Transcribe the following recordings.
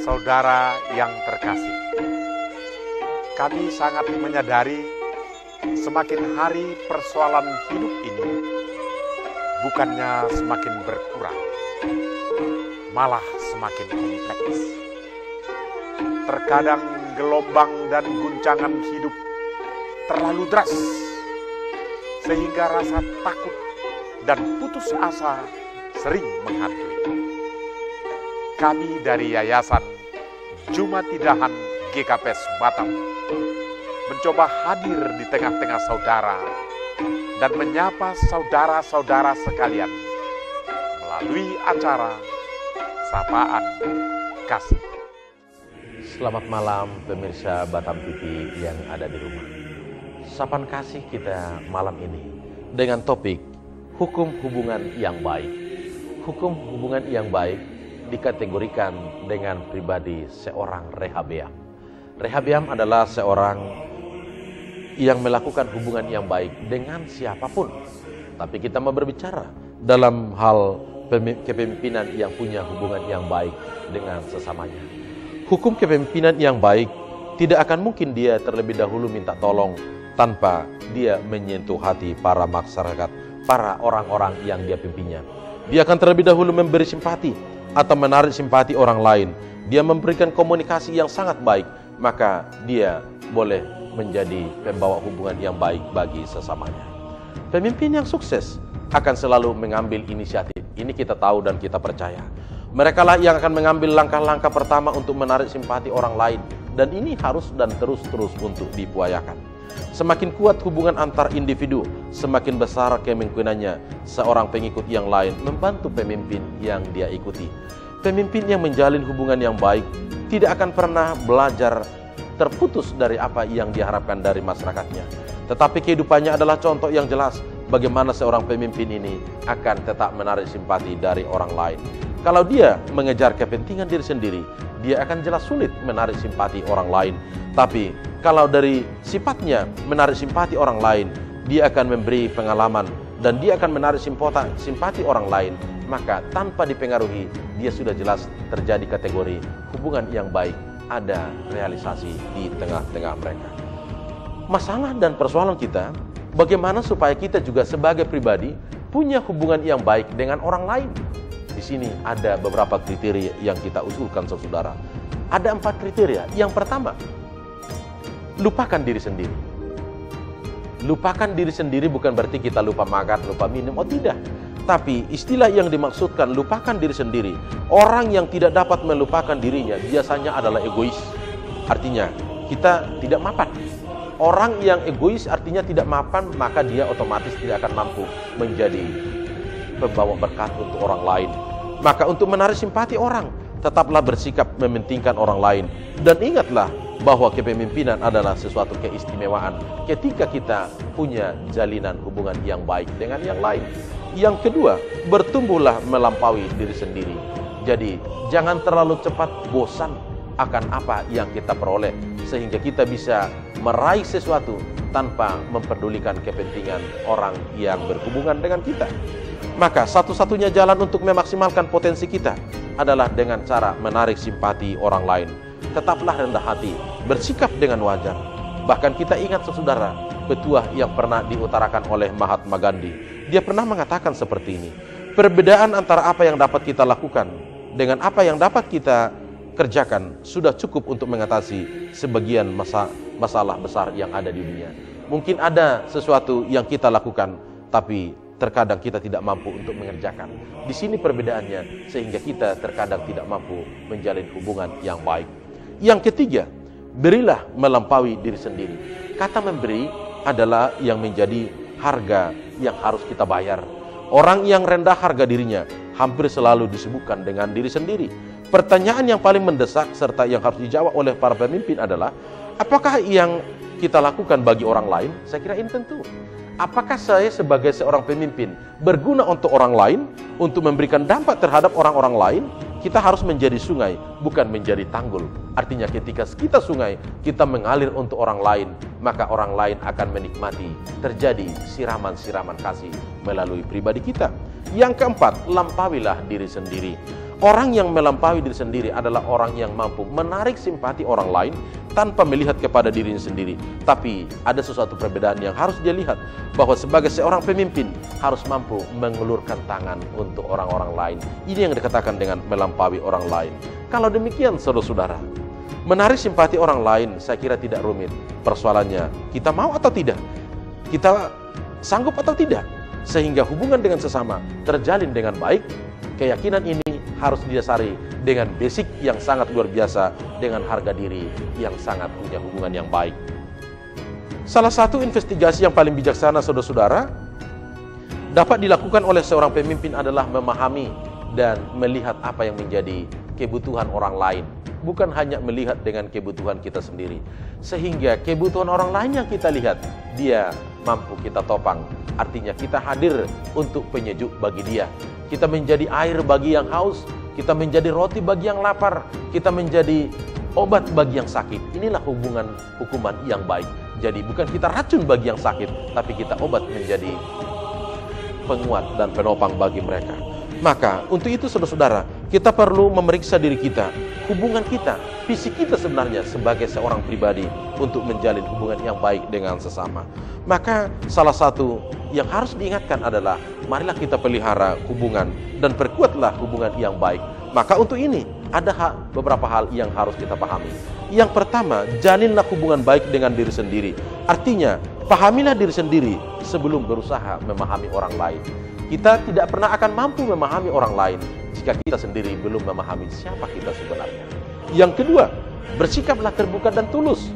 Saudara yang terkasih, kami sangat menyadari semakin hari persoalan hidup ini bukannya semakin berkurang, malah semakin kompleks. Terkadang gelombang dan guncangan hidup terlalu deras, sehingga rasa takut dan putus asa sering menghantui. Kami dari Yayasan Jumatidahan GKPS Batam mencoba hadir di tengah-tengah saudara dan menyapa saudara-saudara sekalian melalui acara Sapaan Kasih. Selamat malam pemirsa Batam TV yang ada di rumah. Sapaan Kasih kita malam ini dengan topik hukum hubungan yang baik. Hukum hubungan yang baik dikategorikan dengan pribadi seorang Rehabeam. Rehabeam adalah seorang yang melakukan hubungan yang baik dengan siapapun. Tapi kita mau berbicara dalam hal kepemimpinan yang punya hubungan yang baik dengan sesamanya. Hukum kepemimpinan yang baik tidak akan mungkin dia terlebih dahulu minta tolong tanpa dia menyentuh hati para masyarakat, para orang-orang yang dia pimpinnya. Dia akan terlebih dahulu memberi simpati atau menarik simpati orang lain. Dia memberikan komunikasi yang sangat baik, maka dia boleh menjadi pembawa hubungan yang baik bagi sesamanya. Pemimpin yang sukses akan selalu mengambil inisiatif. Ini kita tahu dan kita percaya. Mereka lah yang akan mengambil langkah-langkah pertama untuk menarik simpati orang lain. Dan ini harus dan terus-terus untuk diupayakan. Semakin kuat hubungan antar individu, semakin besar kemungkinannya seorang pengikut yang lain membantu pemimpin yang dia ikuti. Pemimpin yang menjalin hubungan yang baik tidak akan pernah belajar terputus dari apa yang diharapkan dari masyarakatnya. Tetapi kehidupannya adalah contoh yang jelas bagaimana seorang pemimpin ini akan tetap menarik simpati dari orang lain. Kalau dia mengejar kepentingan diri sendiri, dia akan jelas sulit menarik simpati orang lain. Tapi kalau dari sifatnya menarik simpati orang lain, dia akan memberi pengalaman dan dia akan menarik simpati orang lain, maka tanpa dipengaruhi, dia sudah jelas terjadi kategori hubungan yang baik, ada realisasi di tengah-tengah mereka. Masalah dan persoalan kita, bagaimana supaya kita juga sebagai pribadi punya hubungan yang baik dengan orang lain. Di sini ada beberapa kriteria yang kita usulkan, saudara. Ada 4 kriteria. Yang pertama, lupakan diri sendiri. Lupakan diri sendiri bukan berarti kita lupa makan, lupa minum. Oh tidak. Tapi istilah yang dimaksudkan lupakan diri sendiri. Orang yang tidak dapat melupakan dirinya biasanya adalah egois. Artinya kita tidak mapan. Orang yang egois artinya tidak mapan, maka dia otomatis tidak akan mampu menjadi pembawa berkat untuk orang lain. Maka untuk menarik simpati orang, tetaplah bersikap mementingkan orang lain. Dan ingatlah bahwa kepemimpinan adalah sesuatu keistimewaan ketika kita punya jalinan hubungan yang baik dengan yang lain. Yang kedua, bertumbuhlah melampaui diri sendiri. Jadi, jangan terlalu cepat bosan akan apa yang kita peroleh, sehingga kita bisa meraih sesuatu tanpa memperdulikan kepentingan orang yang berhubungan dengan kita. Maka satu-satunya jalan untuk memaksimalkan potensi kita adalah dengan cara menarik simpati orang lain. Tetaplah rendah hati, bersikap dengan wajar. Bahkan kita ingat saudara, petuah yang pernah diutarakan oleh Mahatma Gandhi. Dia pernah mengatakan seperti ini. Perbedaan antara apa yang dapat kita lakukan dengan apa yang dapat kita kerjakan sudah cukup untuk mengatasi sebagian masalah besar yang ada di dunia. Mungkin ada sesuatu yang kita lakukan, tapi terkadang kita tidak mampu untuk mengerjakan. Di sini perbedaannya, sehingga kita terkadang tidak mampu menjalin hubungan yang baik. Yang ketiga, berilah melampaui diri sendiri. Kata memberi adalah yang menjadi harga yang harus kita bayar. Orang yang rendah harga dirinya hampir selalu disibukkan dengan diri sendiri. Pertanyaan yang paling mendesak serta yang harus dijawab oleh para pemimpin adalah, apakah yang kita lakukan bagi orang lain? Saya kira ini tentu. Apakah saya sebagai seorang pemimpin berguna untuk orang lain, untuk memberikan dampak terhadap orang-orang lain? Kita harus menjadi sungai, bukan menjadi tanggul. Artinya ketika kita sungai, kita mengalir untuk orang lain, maka orang lain akan menikmati. Terjadi siraman-siraman kasih melalui pribadi kita. Yang keempat, lampauilah diri sendiri. Orang yang melampaui diri sendiri adalah orang yang mampu menarik simpati orang lain tanpa melihat kepada dirinya sendiri. Tapi ada sesuatu perbedaan yang harus dia lihat, bahwa sebagai seorang pemimpin harus mampu mengulurkan tangan untuk orang-orang lain. Ini yang dikatakan dengan melampaui orang lain. Kalau demikian, saudara-saudara, menarik simpati orang lain saya kira tidak rumit. Persoalannya, kita mau atau tidak? Kita sanggup atau tidak? Sehingga hubungan dengan sesama terjalin dengan baik. Keyakinan ini harus didasari dengan basic yang sangat luar biasa, dengan harga diri yang sangat punya hubungan yang baik. Salah satu investigasi yang paling bijaksana, saudara-saudara, dapat dilakukan oleh seorang pemimpin adalah memahami dan melihat apa yang menjadi kebutuhan orang lain. Bukan hanya melihat dengan kebutuhan kita sendiri. Sehingga kebutuhan orang lain yang kita lihat, dia mampu kita topang. Artinya kita hadir untuk penyejuk bagi dia. Kita menjadi air bagi yang haus. Kita menjadi roti bagi yang lapar. Kita menjadi obat bagi yang sakit. Inilah hukuman yang baik. Jadi bukan kita racun bagi yang sakit, tapi kita obat menjadi penguat dan penopang bagi mereka. Maka untuk itu, saudara-saudara, kita perlu memeriksa diri kita, hubungan kita, visi kita sebenarnya sebagai seorang pribadi untuk menjalin hubungan yang baik dengan sesama. Maka salah satu yang harus diingatkan adalah, marilah kita pelihara hubungan dan perkuatlah hubungan yang baik. Maka untuk ini ada beberapa hal yang harus kita pahami. Yang pertama, jalinlah hubungan baik dengan diri sendiri. Artinya, pahamilah diri sendiri sebelum berusaha memahami orang lain. Kita tidak pernah akan mampu memahami orang lain jika kita sendiri belum memahami siapa kita sebenarnya. Yang kedua, bersikaplah terbuka dan tulus.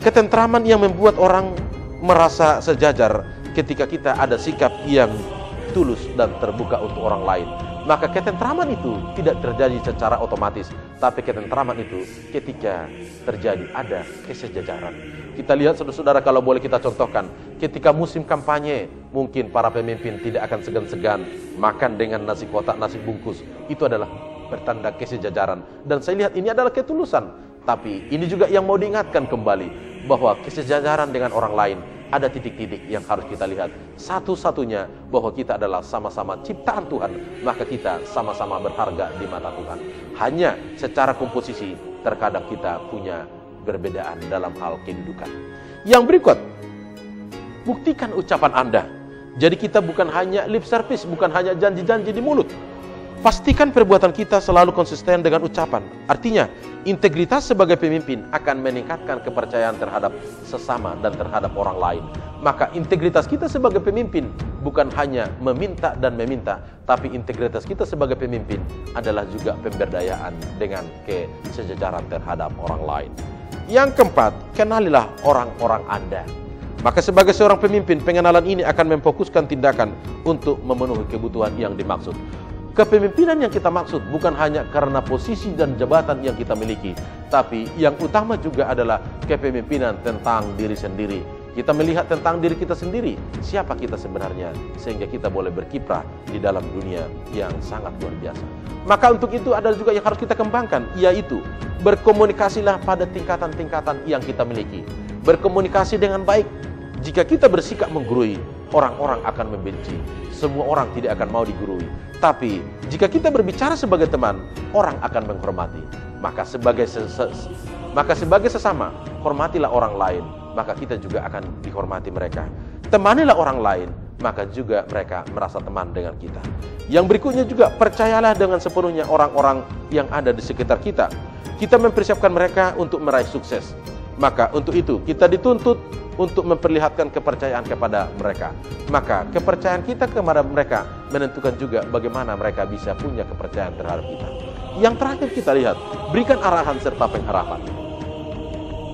Ketentraman yang membuat orang merasa sejajar ketika kita ada sikap yang tulus dan terbuka untuk orang lain. Maka ketentraman itu tidak terjadi secara otomatis, tapi ketentraman itu ketika terjadi ada kesejajaran. Kita lihat, saudara-saudara, kalau boleh kita contohkan, ketika musim kampanye, mungkin para pemimpin tidak akan segan-segan makan dengan nasi kotak, nasi bungkus. Itu adalah pertanda kesejajaran. Dan saya lihat ini adalah ketulusan. Tapi ini juga yang mau diingatkan kembali, bahwa kesejajaran dengan orang lain ada titik-titik yang harus kita lihat. Satu-satunya bahwa kita adalah sama-sama ciptaan Tuhan, maka kita sama-sama berharga di mata Tuhan. Hanya secara komposisi terkadang kita punya perbedaan dalam hal kedudukan. Yang berikut, buktikan ucapan Anda. Jadi kita bukan hanya lip service, bukan hanya janji-janji di mulut. Pastikan perbuatan kita selalu konsisten dengan ucapan. Artinya, integritas sebagai pemimpin akan meningkatkan kepercayaan terhadap sesama dan terhadap orang lain. Maka integritas kita sebagai pemimpin bukan hanya meminta dan meminta, tapi integritas kita sebagai pemimpin adalah juga pemberdayaan dengan kesejajaran terhadap orang lain. Yang keempat, kenalilah orang-orang Anda. Maka sebagai seorang pemimpin, pengenalan ini akan memfokuskan tindakan untuk memenuhi kebutuhan yang dimaksud. Kepemimpinan yang kita maksud bukan hanya karena posisi dan jabatan yang kita miliki, tapi yang utama juga adalah kepemimpinan tentang diri sendiri. Kita melihat tentang diri kita sendiri, siapa kita sebenarnya, sehingga kita boleh berkiprah di dalam dunia yang sangat luar biasa. Maka untuk itu ada juga yang harus kita kembangkan, yaitu berkomunikasilah pada tingkatan-tingkatan yang kita miliki. Berkomunikasi dengan baik. Jika kita bersikap menggurui, orang-orang akan membenci. Semua orang tidak akan mau digurui. Tapi jika kita berbicara sebagai teman, orang akan menghormati. Maka sebagai sesama, hormatilah orang lain, maka kita juga akan dihormati mereka. Temanilah orang lain, maka juga mereka merasa teman dengan kita. Yang berikutnya juga, percayalah dengan sepenuhnya orang-orang yang ada di sekitar kita. Kita mempersiapkan mereka untuk meraih sukses. Maka untuk itu kita dituntut untuk memperlihatkan kepercayaan kepada mereka. Maka kepercayaan kita kepada mereka menentukan juga bagaimana mereka bisa punya kepercayaan terhadap kita. Yang terakhir kita lihat, berikan arahan serta pengharapan.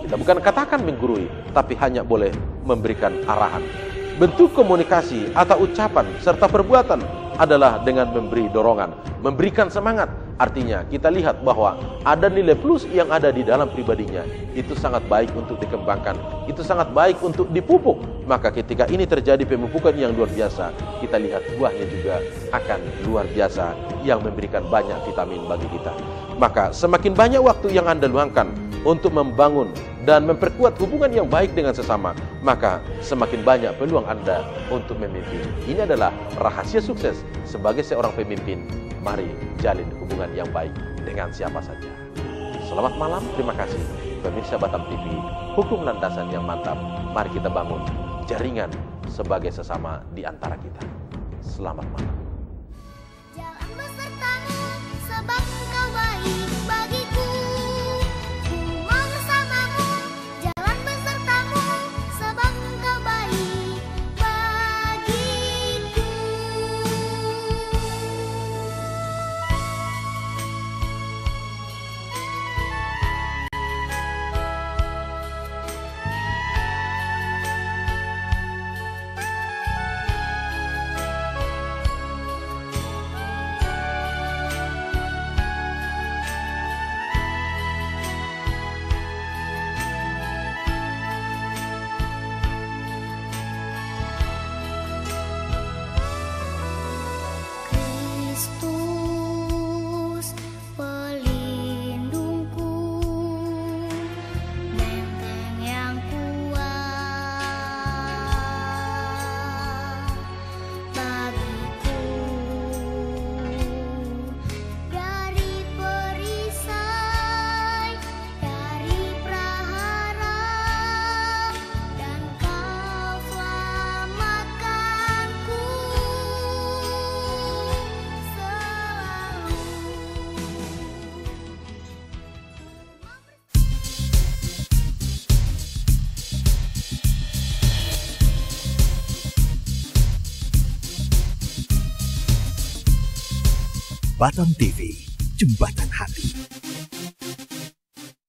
Kita bukan katakan menggurui, tapi hanya boleh memberikan arahan. Bentuk komunikasi atau ucapan serta perbuatan adalah dengan memberi dorongan, memberikan semangat. Artinya kita lihat bahwa ada nilai plus yang ada di dalam pribadinya. Itu sangat baik untuk dikembangkan, itu sangat baik untuk dipupuk. Maka ketika ini terjadi pemupukan yang luar biasa, kita lihat buahnya juga akan luar biasa yang memberikan banyak vitamin bagi kita. Maka semakin banyak waktu yang Anda luangkan untuk membangun dan memperkuat hubungan yang baik dengan sesama, maka semakin banyak peluang Anda untuk memimpin. Ini adalah rahasia sukses sebagai seorang pemimpin. mari jalin hubungan yang baik dengan siapa saja. Selamat malam, terima kasih. Pemirsa Batam TV, hukum landasan yang mantap. Mari kita bangun jaringan sebagai sesama di antara kita. Selamat malam. Jalan besertamu sebab engkau baik bagiku. Ku mau bersamamu, jalan besertamu sebab engkau baik bagiku. Kristus pelindungku, benteng yang kuat bagiku dari perisai, dari prahara, dan kau selamatkanku selalu. Batam TV, Jembatan Hati.